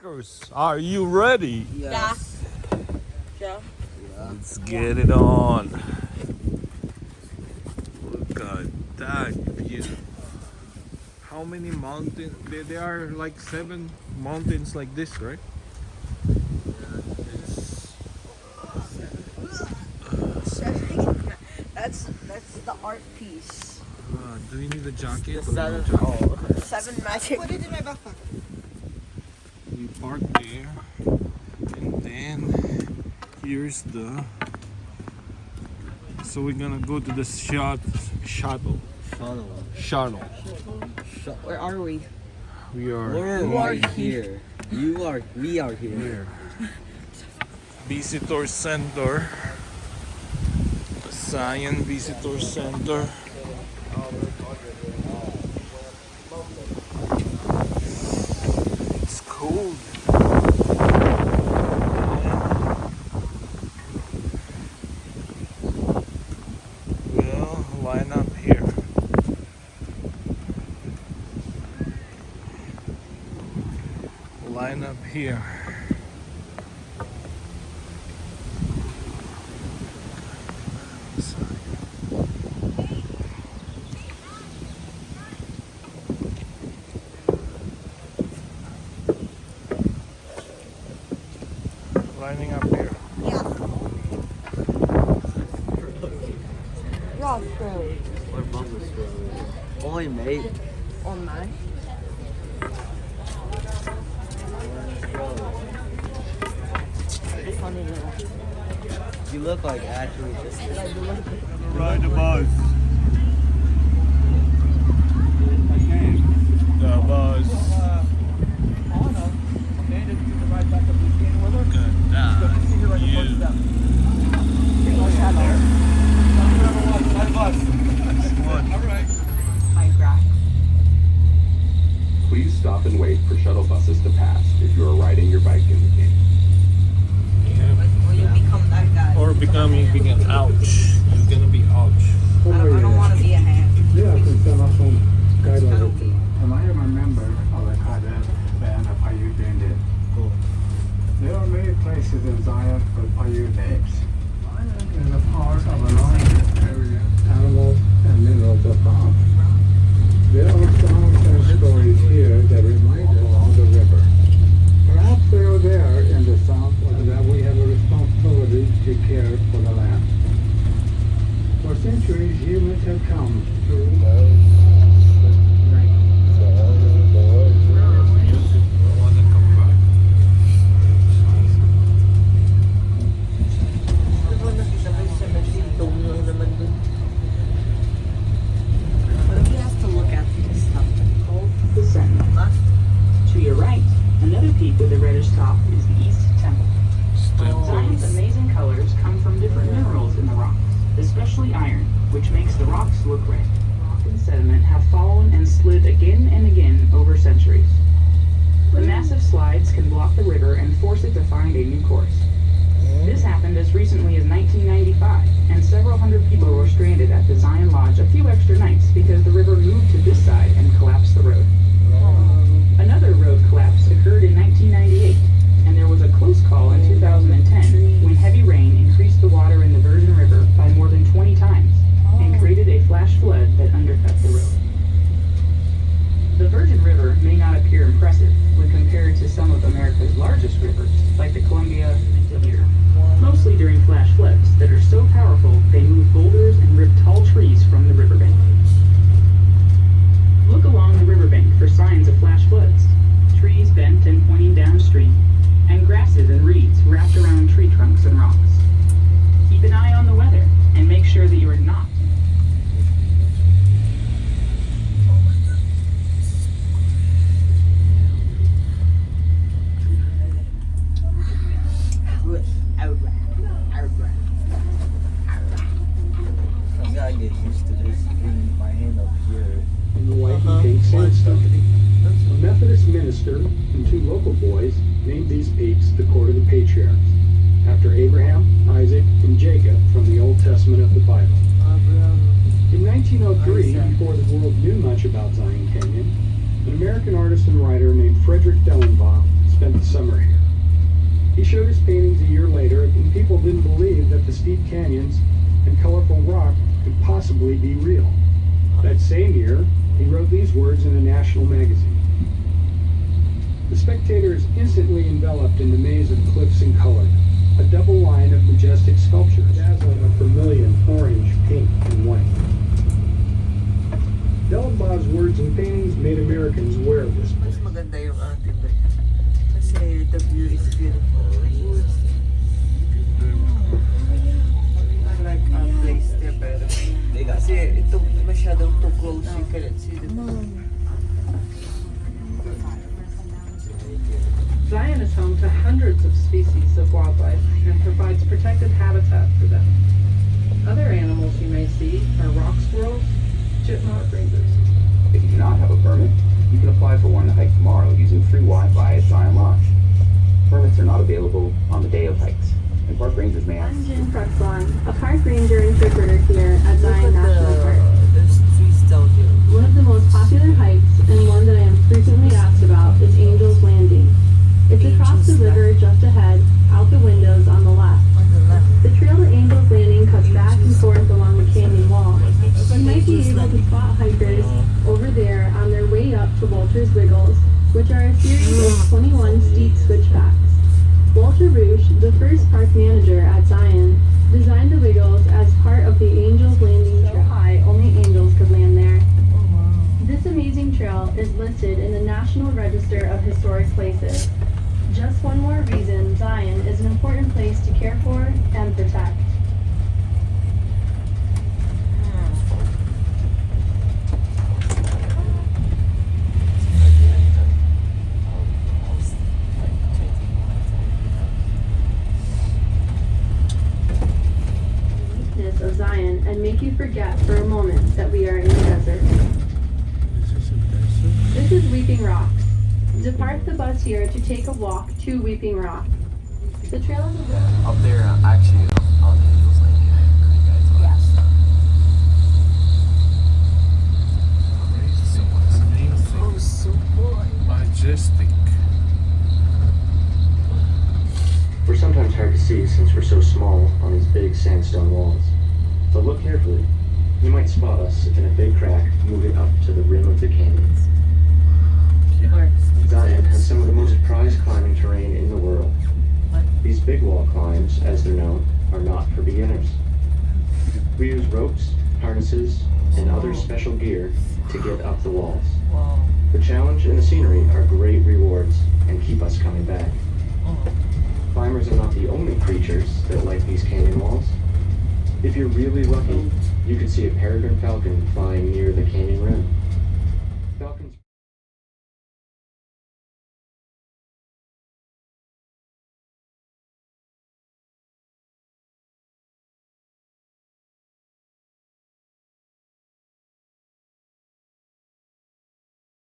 Hikers, are you ready? Yes. Yeah. Let's get it on. Look at that view. How many mountains? There are like 7 mountains like this, right? That's the art piece. Do you need a jacket? The Or no seven, jacket? seven magic. Put it in my backpack. We park there, and then here's the. So we're gonna go to the shuttle. Where are we? We are here. We are here. here. Visitor Center. Zion Visitor Center. It's cold. Well, line up here. Line up here. Lining up here. Rock bro. Or Bubbles bro. Oi, mate. On my. Funny little. You look like actually just Ride the bus. The bus. Look at that. Please stop and wait for shuttle buses to pass if you are riding your bike in the game. Or you become that guy. Or becoming ouch. You're gonna be ouch. I don't want to be a hand. Yeah, I can tell us some guidelines. And I am a member of the cadet band of Paiute Bandit. cool. There are many places in Zion for Paiute apes. Zion is a part of a large area, animals and minerals are found. There are songs and stories here that remind us along the river. Perhaps they are there in the south, or that we have a responsibility to care for the land. For centuries, humans have come through He has to look at this stuff. The Sentinel. To your right, another peak with a reddish top is the East Temple. Zion's amazing colors come from different minerals in the rocks, especially iron, which makes the rocks look red. Rock and sediment have fallen and slid again and again over centuries. The massive slides can block the river and force it to find a new course. This happened as recently as 1995, and several hundred people were stranded at the Zion Lodge a few extra nights because the river moved to this side and collapsed the road. Another road collapse occurred in 1998, and there was a close call in 2010 when heavy rain increased the water in the Virgin River by more than 20 times and created a flash flood that undercut the road. The Virgin River may not appear impressive when compared to some of America's largest rivers, like the Columbia and the Deer, mostly during flash floods that are so powerful they move boulders and rip tall trees from the riverbank. Look along the riverbank for signs of flash floods, trees bent and pointing downstream, and grasses and reeds wrapped around tree trunks and rocks. Keep an eye on the weather and make sure that you are not. year later, and people didn't believe that the steep canyons and colorful rock could possibly be real. That same year, he wrote these words in a national magazine. The spectator is instantly enveloped in the maze of cliffs and color, a double line of majestic sculptures, dazzling of vermilion, orange, pink, and white. Delabau's words and paintings made Americans aware of this Mas place. maganda yung ating bay. Kasi the view is beautiful. I like our place there better. Kasi ito masyadong too close. You cannot see the Zion is home to hundreds of species of wildlife and provides protected habitat for them. Other animals you may see are rock squirrels, chipmunk rangers. If you do not have a permit, you can apply for one to hike tomorrow using free Wi-Fi at Zion Lodge. Permits are not available on the day of hikes, and park rangers may ask. I'm Jen Pretzlawn, a park ranger interpreter here at Zion National Park. the streets down here. One of the most popular hikes, and one that I am frequently asked about, is Angel's Landing. It's across the river just ahead, out the windows on the left. On the left. The trail to Angel's Landing cuts back and forth along the canyon wall. You might be able to spot hikers over there on their way up to Walter's Wiggles, which are a series of 21 steep switchbacks. Walter Roosh, the first park manager at Zion, designed the Wiggles as part of the Angel's Landing Trail. So high, only angels could land there. This amazing trail is listed in the National Register of Historic Places. Just one more reason Zion is an important place to care for and protect. Uniqueness of Zion and make you forget for a moment that we are in the desert. This is a desert. This is Weeping Rocks. Depart the bus here to take a walk to Weeping Rock. The trail is a Up there, actually, on Angel's Landing. Yes. Amazing. Oh, so cool. Majestic. We're sometimes hard to see since we're so small on these big sandstone walls. But look carefully. You might spot us in a big crack moving up to the rim of the canyon. Zion has some of the most prized climbing terrain in the world. These big wall climbs, as they're known, are not for beginners. We use ropes, harnesses, and other special gear to get up the walls. Wow. The challenge and the scenery are great rewards and keep us coming back. Climbers are not the only creatures that like these canyon walls. If you're really lucky, you could see a peregrine falcon flying near the canyon rim.